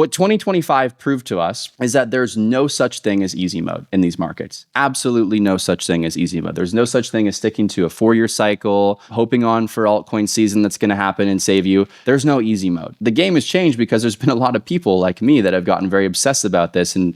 What 2025 proved to us is that there's no such thing as easy mode in these markets. Absolutely no such thing as easy mode. There's no such thing as sticking to a 4-year cycle, hoping on for altcoin season that's going to happen and save you. There's no easy mode. The game has changed because there's been a lot of people like me that have gotten very obsessed about this and,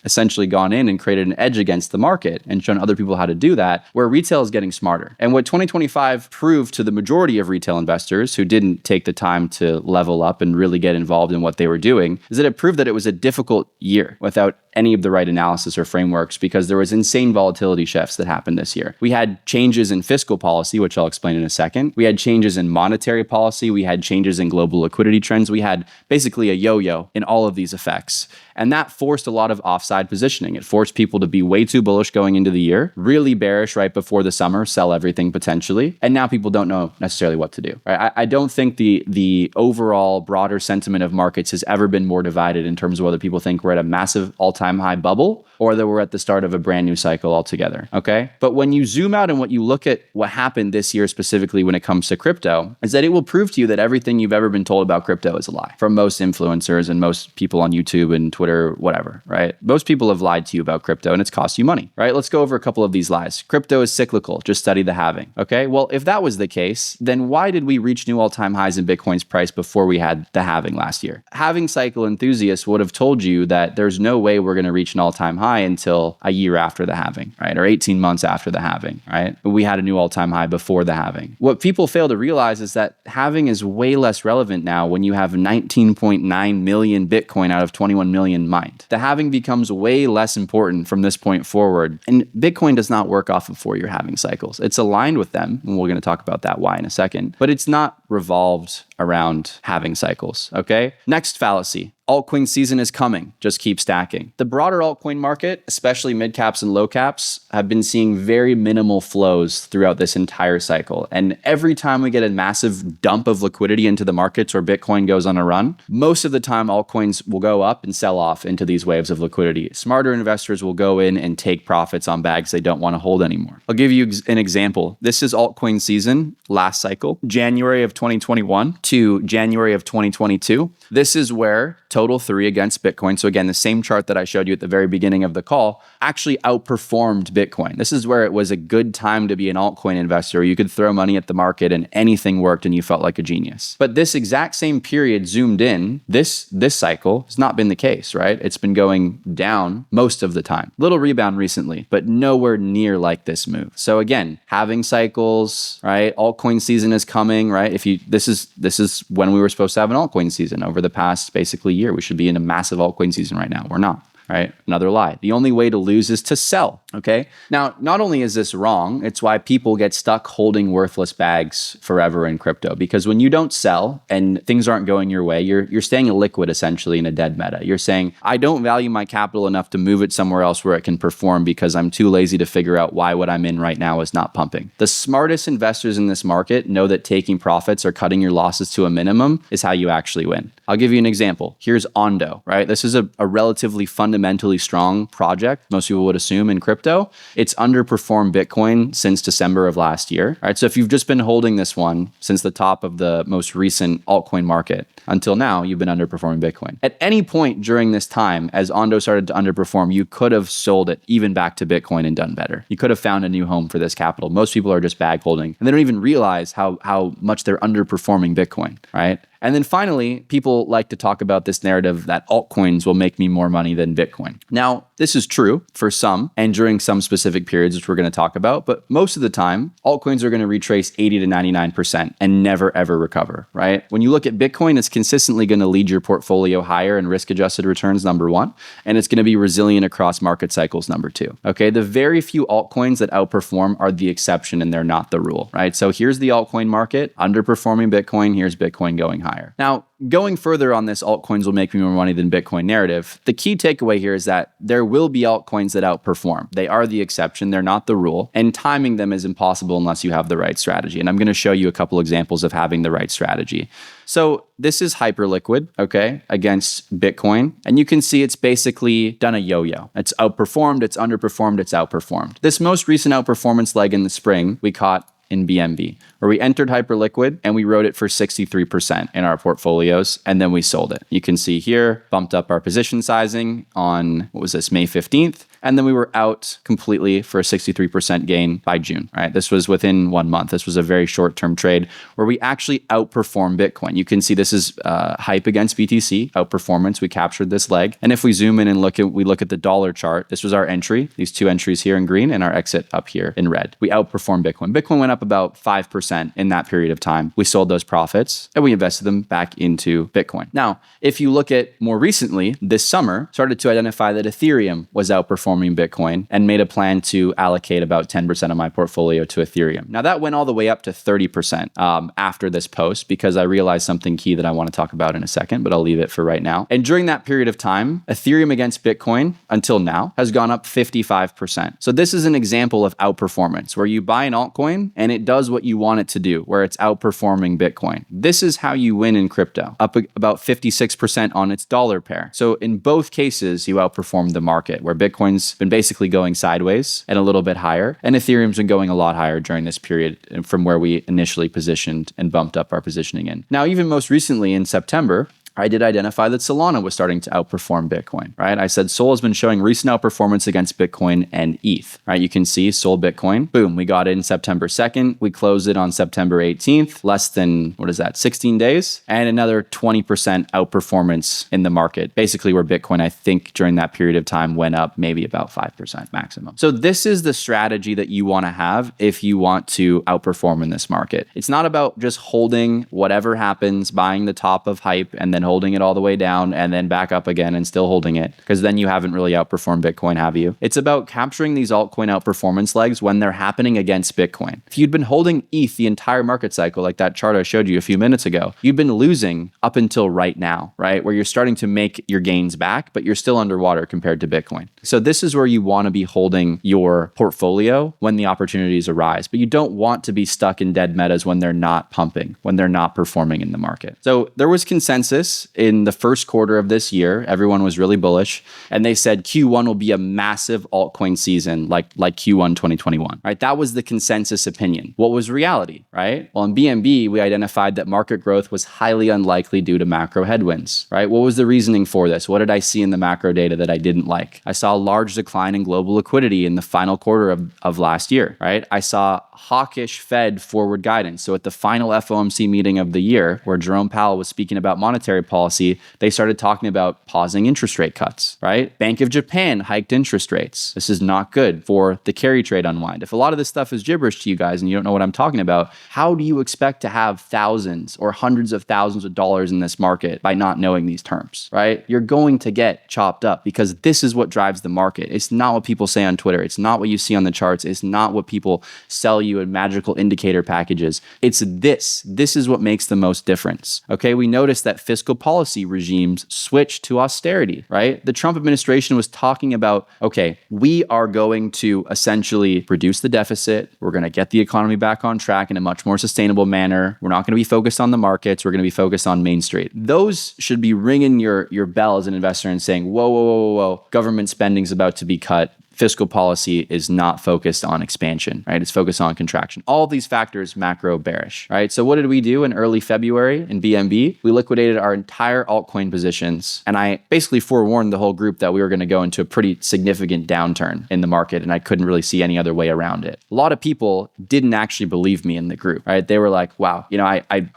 essentially gone in and created an edge against the market and shown other people how to do that, where retail is getting smarter. And what 2025 proved to the majority of retail investors who didn't take the time to level up and really get involved in what they were doing is that it proved that it was a difficult year without any of the right analysis or frameworks, because there was insane volatility shifts that happened this year. We had changes in fiscal policy, which I'll explain in a second. We had changes in monetary policy. We had changes in global liquidity trends. We had basically a yo-yo in all of these effects. And that forced a lot of offside positioning. It forced people to be way too bullish going into the year, really bearish right before the summer, sell everything potentially. And now people don't know necessarily what to do. Right? I don't think the overall broader sentiment of markets has ever been more divided in terms of whether people think we're at a massive all-time high bubble or that we're at the start of a brand new cycle altogether. Okay. But when you zoom out and what you look at what happened this year specifically when it comes to crypto, is that it will prove to you that everything you've ever been told about crypto is a lie from most influencers and most people on YouTube and Twitter, whatever, right? Most people have lied to you about crypto and it's cost you money, right? Let's go over a couple of these lies. Crypto is cyclical. Just study the halving. Okay. Well, if that was the case, then why did we reach new all-time highs in Bitcoin's price before we had the halving last year? Halving cycle enthusiasts would have told you that there's no way we're going to reach an all-time high until a year after the halving, right? Or 18 months after the halving, right? We had a new all-time high before the halving. What people fail to realize is that halving is way less relevant now when you have 19.9 million Bitcoin out of 21 million mined. The halving becomes way less important from this point forward. And Bitcoin does not work off of 4-year halving cycles. It's aligned with them, and we're going to talk about that why in a second, but it's not revolved around halving cycles, okay? Next fallacy. Altcoin season is coming. Just keep stacking. The broader altcoin market, especially mid caps and low caps, have been seeing very minimal flows throughout this entire cycle. And every time we get a massive dump of liquidity into the markets or Bitcoin goes on a run, most of the time altcoins will go up and sell off into these waves of liquidity. Smarter investors will go in and take profits on bags they don't want to hold anymore. I'll give you an example. This is altcoin season last cycle, January of 2021 to January of 2022. This is where total 3 against Bitcoin. So again, the same chart that I showed you at the very beginning of the call actually outperformed Bitcoin. This is where it was a good time to be an altcoin investor. You could throw money at the market and anything worked and you felt like a genius. But this exact same period zoomed in, this cycle has not been the case, right? It's been going down most of the time. Little rebound recently, but nowhere near like this move. So again, halving cycles, right? Altcoin season is coming, right? This is when we were supposed to have an altcoin season over the past basically year. We should be in a massive altcoin season right now. We're not. Right? Another lie. The only way to lose is to sell. Okay. Now, not only is this wrong, it's why people get stuck holding worthless bags forever in crypto. Because when you don't sell and things aren't going your way, you're staying illiquid essentially in a dead meta. You're saying, I don't value my capital enough to move it somewhere else where it can perform because I'm too lazy to figure out why what I'm in right now is not pumping. The smartest investors in this market know that taking profits or cutting your losses to a minimum is how you actually win. I'll give you an example. Here's Ondo, right? This is a relatively fundamentally strong project, most people would assume in crypto. It's underperformed Bitcoin since December of last year, right? So if you've just been holding this one since the top of the most recent altcoin market until now, you've been underperforming Bitcoin. At any point during this time, as Ondo started to underperform, you could have sold it even back to Bitcoin and done better. You could have found a new home for this capital. Most people are just bag holding and they don't even realize how much they're underperforming Bitcoin, right? And then finally, people like to talk about this narrative that altcoins will make me more money than Bitcoin. Now, this is true for some and during some specific periods, which we're going to talk about. But most of the time, altcoins are going to retrace 80 to 99% and never, ever recover, right? When you look at Bitcoin, it's consistently going to lead your portfolio higher in risk-adjusted returns, number one. And it's going to be resilient across market cycles, number two. Okay, the very few altcoins that outperform are the exception and they're not the rule, right? So here's the altcoin market, underperforming Bitcoin. Here's Bitcoin going higher. Now, going further on this altcoins will make me more money than Bitcoin narrative, the key takeaway here is that there will be altcoins that outperform. They are the exception. They're not the rule. And timing them is impossible unless you have the right strategy. And I'm going to show you a couple examples of having the right strategy. So this is Hyperliquid, okay, against Bitcoin. And you can see it's basically done a yo-yo. It's outperformed, it's underperformed, it's outperformed. This most recent outperformance leg in the spring, we caught in BNB, where we entered Hyperliquid and we wrote it for 63% in our portfolios, and then we sold it. You can see here, bumped up our position sizing on, what was this, May 15th, and then we were out completely for a 63% gain by June, right? This was within 1 month. This was a very short-term trade where we actually outperformed Bitcoin. You can see this is hype against BTC, outperformance. We captured this leg. And if we zoom in and we look at the dollar chart, this was our entry, these two entries here in green, and our exit up here in red. We outperformed Bitcoin. Bitcoin went up about 5% in that period of time. We sold those profits and we invested them back into Bitcoin. Now, if you look at more recently, this summer, started to identify that Ethereum was outperforming Bitcoin and made a plan to allocate about 10% of my portfolio to Ethereum. Now, that went all the way up to 30% after this post because I realized something key that I want to talk about in a second, but I'll leave it for right now. And during that period of time, Ethereum against Bitcoin until now has gone up 55%. So this is an example of outperformance where you buy an altcoin and it does what you want it to do, where it's outperforming Bitcoin. This is how you win in crypto, up about 56% on its dollar pair. So in both cases, you outperformed the market, where Bitcoin's been basically going sideways and a little bit higher, and Ethereum's been going a lot higher during this period from where we initially positioned and bumped up our positioning in. Now, even most recently in September, I did identify that Solana was starting to outperform Bitcoin, right? I said Sol has been showing recent outperformance against Bitcoin and ETH, right? You can see Sol Bitcoin, boom, we got it in September 2nd. We closed it on September 18th, less than, 16 days, and another 20% outperformance in the market, basically where Bitcoin, I think during that period of time went up maybe about 5% maximum. So this is the strategy that you want to have if you want to outperform in this market. It's not about just holding whatever happens, buying the top of hype, and then holding it all the way down and then back up again and still holding it, because then you haven't really outperformed Bitcoin, have you? It's about capturing these altcoin outperformance legs when they're happening against Bitcoin. If you'd been holding ETH the entire market cycle, like that chart I showed you a few minutes ago, you've been losing up until right now, right? Where you're starting to make your gains back, but you're still underwater compared to Bitcoin. So this is where you want to be holding your portfolio when the opportunities arise, but you don't want to be stuck in dead metas when they're not pumping, when they're not performing in the market. So there was consensus in the first quarter of this year. Everyone was really bullish, and they said Q1 will be a massive altcoin season like Q1 2021, right? That was the consensus opinion. What was reality, right? Well, in BNB, we identified that market growth was highly unlikely due to macro headwinds, right? What was the reasoning for this? What did I see in the macro data that I didn't like? I saw a large decline in global liquidity in the final quarter of last year, right? I saw hawkish Fed forward guidance. So at the final FOMC meeting of the year, where Jerome Powell was speaking about monetary policy, they started talking about pausing interest rate cuts, right? Bank of Japan hiked interest rates. This is not good for the carry trade unwind. If a lot of this stuff is gibberish to you guys and you don't know what I'm talking about, how do you expect to have thousands or hundreds of thousands of dollars in this market by not knowing these terms, right? You're going to get chopped up because this is what drives the market. It's not what people say on Twitter. It's not what you see on the charts. It's not what people sell you in magical indicator packages. It's this. This is what makes the most difference. Okay, we noticed that fiscal policy regimes switched to austerity, right? The Trump administration was talking about, okay, we are going to essentially reduce the deficit. We're going to get the economy back on track in a much more sustainable manner. We're not going to be focused on the markets. We're going to be focused on Main Street. Those should be ringing your bell as an investor and saying, whoa, whoa, whoa, whoa, whoa, government spending is about to be cut. Fiscal policy is not focused on expansion, right? It's focused on contraction. All of these factors, macro bearish, right? So what did we do in early February in BNB? We liquidated our entire altcoin positions. And I basically forewarned the whole group that we were going to go into a pretty significant downturn in the market. And I couldn't really see any other way around it. A lot of people didn't actually believe me in the group, right? They were like, wow,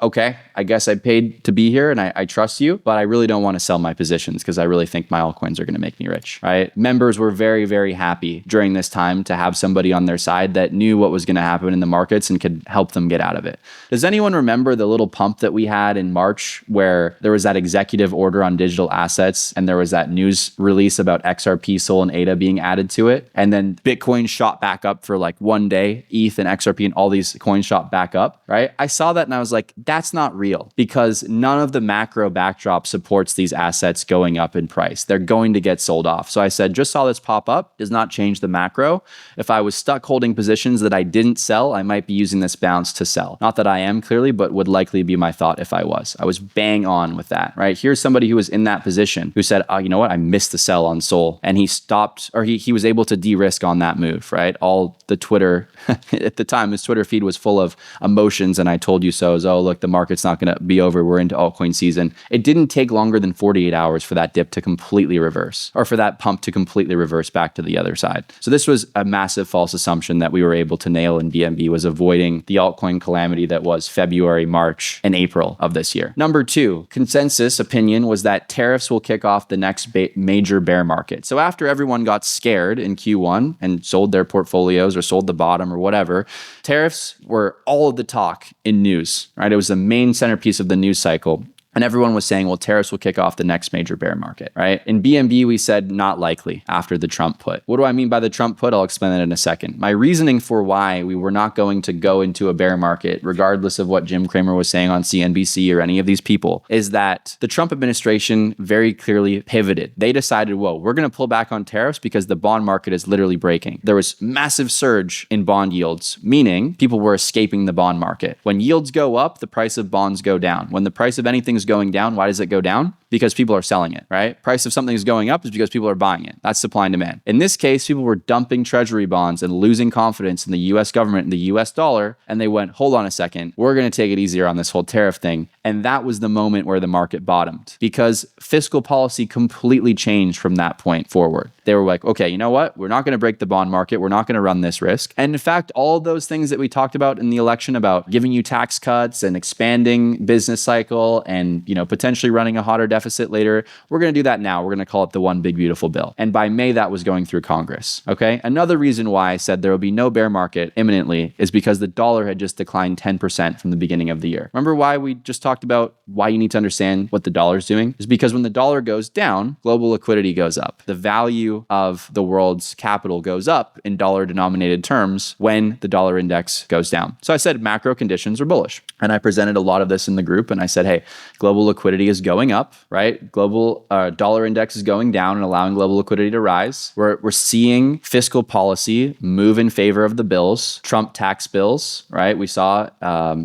okay, I guess I paid to be here and I trust you, but I really don't want to sell my positions because I really think my altcoins are going to make me rich, right? Members were very, very happy during this time to have somebody on their side that knew what was going to happen in the markets and could help them get out of it. Does anyone remember the little pump that we had in March where there was that executive order on digital assets and there was that news release about XRP, Sol, and ADA being added to it? And then Bitcoin shot back up for like one day, ETH and XRP and all these coins shot back up, right? I saw that and I was like, that's not real because none of the macro backdrop supports these assets going up in price. They're going to get sold off. So I said, just saw this pop up, does not not change the macro. If I was stuck holding positions that I didn't sell, I might be using this bounce to sell. Not that I am clearly, but would likely be my thought if I was. I was bang on with that, right? Here's somebody who was in that position who said, oh, you know what? I missed the sell on Sol. And he stopped, or he was able to de-risk on that move, right? All the Twitter, at the time, his Twitter feed was full of emotions and I told you so. Oh, look, the market's not going to be over. We're into altcoin season. It didn't take longer than 48 hours for that dip to completely reverse, or for that pump to completely reverse back to the other side. So this was a massive false assumption that we were able to nail in BNB, was avoiding the altcoin calamity that was February, March, and April of this year. Number two, consensus opinion was that tariffs will kick off the next major bear market. So after everyone got scared in Q1 and sold their portfolios or sold the bottom or whatever, tariffs were all of the talk in news, right? It was the main centerpiece of the news cycle. And everyone was saying, well, tariffs will kick off the next major bear market, right? In BNB, we said not likely after the Trump put. What do I mean by the Trump put? I'll explain that in a second. My reasoning for why we were not going to go into a bear market, regardless of what Jim Cramer was saying on CNBC or any of these people, is that the Trump administration very clearly pivoted. They decided, whoa, we're going to pull back on tariffs because the bond market is literally breaking. There was massive surge in bond yields, meaning people were escaping the bond market. When yields go up, the price of bonds go down. When the price of anything is going down, why does it go down? Because people are selling it, right? Price of something is going up is because people are buying it. That's supply and demand. In this case, people were dumping treasury bonds and losing confidence in the US government and the US dollar. And they went, hold on a second, we're going to take it easier on this whole tariff thing. And that was the moment where the market bottomed, because fiscal policy completely changed from that point forward. They were like, okay, you know what? We're not going to break the bond market. We're not going to run this risk. And in fact, all of those things that we talked about in the election about giving you tax cuts and expanding business cycle and, potentially running a hotter deficit later, we're going to do that now. We're going to call it the one big beautiful bill. And by May, that was going through Congress. Okay. Another reason why I said there will be no bear market imminently is because the dollar had just declined 10% from the beginning of the year. Remember why we just talked about why you need to understand what the dollar is doing? Is because when the dollar goes down, global liquidity goes up. The value of the world's capital goes up in dollar denominated terms when the dollar index goes down. So I said macro conditions are bullish. And I presented a lot of this in the group. And I said, hey, global liquidity is going up, right? Global dollar index is going down and allowing global liquidity to rise. We're seeing fiscal policy move in favor of the bills, Trump tax bills, right? We saw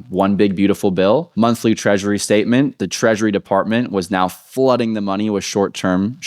one big beautiful bill, monthly treasury statement. The Treasury Department was now flooding the money with short-term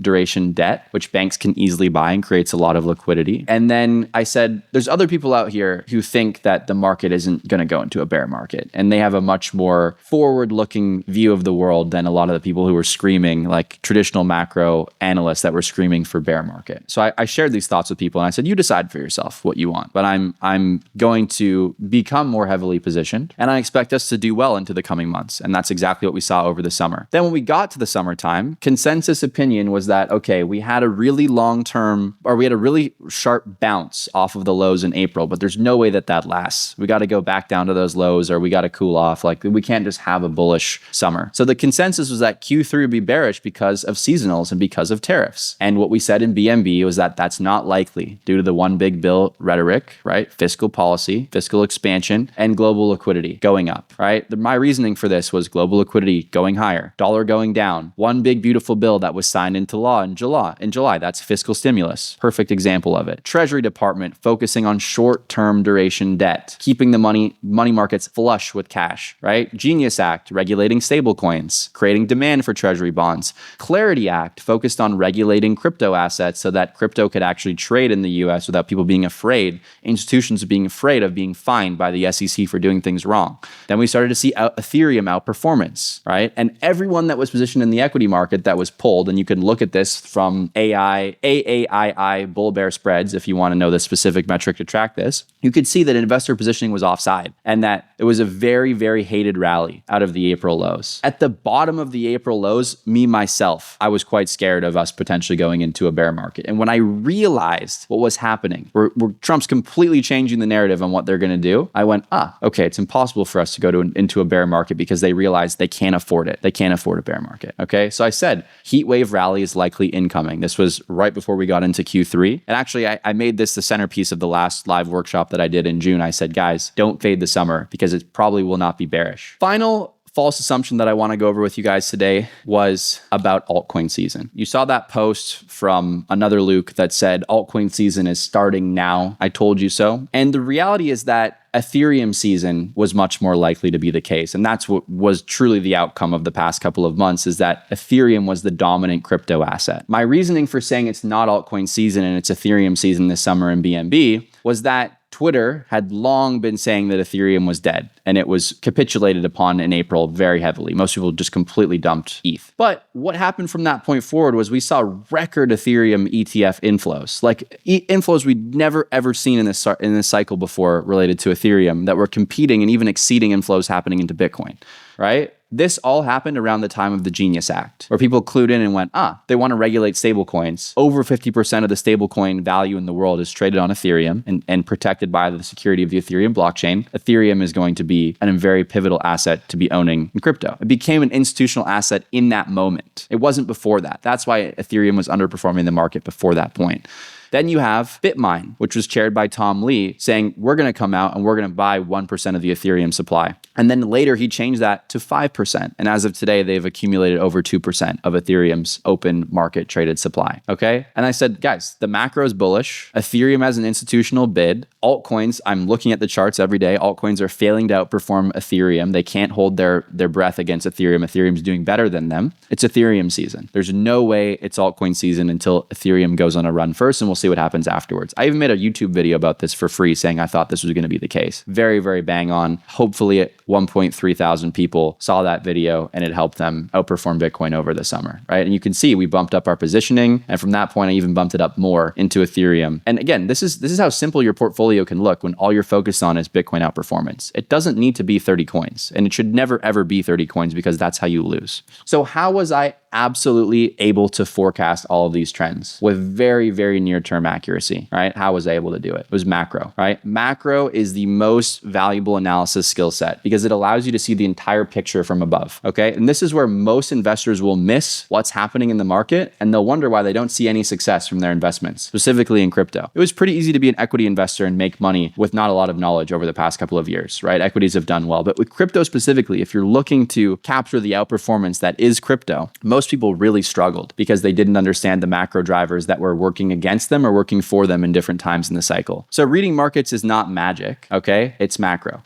duration debt, which banks can easily buy and creates a lot of liquidity. And then I said, there's other people out here who think that the market isn't going to go into a bear market. And they have a much more forward-looking view of the world than a lot of the people who were screaming, like traditional macro analysts that were screaming for bear market. So I shared these thoughts with people and I said, you decide for yourself what you want, but I'm going to become more heavily positioned and I expect us to do well into the coming months. And that's exactly what we saw over the summer. Then when we got to the summertime, consensus opinion was that, okay, we had a really really sharp bounce off of the lows in April, but there's no way that lasts. We got to go back down to those lows or we got to cool off. Like we can't just have a bullish summer. So the consensus was that Q3 would be bearish because of seasonals and because of tariffs. And what we said in BNB was that that's not likely due to the one big bill rhetoric, right? Fiscal policy, fiscal expansion, and global liquidity going up, right? My reasoning for this was global liquidity going higher, dollar going down, one big beautiful bill that was signed into law in July. That's fiscal stimulus. Perfect example of it. Treasury Department focusing on short-term duration debt, keeping the money markets flush with cash, right? Genius Act regulating stablecoins, creating demand for treasury bonds. Clarity Act focused on regulating crypto assets so that crypto could actually trade in the US without people being afraid, institutions being afraid of being fined by the SEC for doing things wrong. Then we started to see Ethereum outperformance, right? And everyone that was positioned in the equity market that was pulled, and you can look at this from AAII bull bear spreads if you want to know the specific metric to track this, you could see that investor positioning was offside and that it was a very, very hated rally out of the April lows. At the bottom of the April lows, myself, I was quite scared of us potentially going into a bear market. And when I realized what was happening, where Trump's completely changing the narrative on what they're going to do, I went, okay, it's impossible for us to go into a bear market because they realize they can't afford it. They can't afford a bear market. Okay. So I said, heat wave rally is likely incoming. This was right before we got into Q3. And actually, I made this the centerpiece of the last live workshop that I did in June. I said, guys, don't fade the summer because it probably will not be bearish. Final false assumption that I want to go over with you guys today was about altcoin season. You saw that post from another Luke that said altcoin season is starting now. I told you so. And the reality is that Ethereum season was much more likely to be the case. And that's what was truly the outcome of the past couple of months, is that Ethereum was the dominant crypto asset. My reasoning for saying it's not altcoin season and it's Ethereum season this summer in BNB was that Twitter had long been saying that Ethereum was dead, and it was capitulated upon in April very heavily. Most people just completely dumped ETH. But what happened from that point forward was we saw record Ethereum ETF inflows, like inflows we'd never ever seen in this cycle before related to Ethereum, that were competing and even exceeding inflows happening into Bitcoin, right? This all happened around the time of the Genius Act, where people clued in and went, they want to regulate stablecoins. Over 50% of the stablecoin value in the world is traded on Ethereum and protected by the security of the Ethereum blockchain. Ethereum is going to be a very pivotal asset to be owning in crypto. It became an institutional asset in that moment. It wasn't before that. That's why Ethereum was underperforming the market before that point. Then you have BitMine, which was chaired by Tom Lee, saying, we're going to come out and we're going to buy 1% of the Ethereum supply. And then later he changed that to 5%. And as of today, they've accumulated over 2% of Ethereum's open market traded supply. Okay. And I said, guys, the macro is bullish. Ethereum has an institutional bid. Altcoins, I'm looking at the charts every day. Altcoins are failing to outperform Ethereum. They can't hold their breath against Ethereum. Ethereum's doing better than them. It's Ethereum season. There's no way it's altcoin season until Ethereum goes on a run first, and we'll see what happens afterwards. I even made a YouTube video about this for free saying I thought this was going to be the case. Very, very bang on. Hopefully 1.3 thousand people saw that video and it helped them outperform Bitcoin over the summer, right? And you can see we bumped up our positioning, and from that point I even bumped it up more into Ethereum. And again, this is how simple your portfolio can look when all you're focused on is Bitcoin outperformance. It doesn't need to be 30 coins, and it should never ever be 30 coins, because that's how you lose. So how was I absolutely able to forecast all of these trends with very, very near-term accuracy, right? How was I able to do it? It was macro, right? Macro is the most valuable analysis skill set because it allows you to see the entire picture from above, okay? And this is where most investors will miss what's happening in the market, and they'll wonder why they don't see any success from their investments, specifically in crypto. It was pretty easy to be an equity investor and make money with not a lot of knowledge over the past couple of years, right? Equities have done well, but with crypto specifically, if you're looking to capture the outperformance that is crypto, most people really struggled because they didn't understand the macro drivers that were working against them or working for them in different times in the cycle. So reading markets is not magic, okay? It's macro.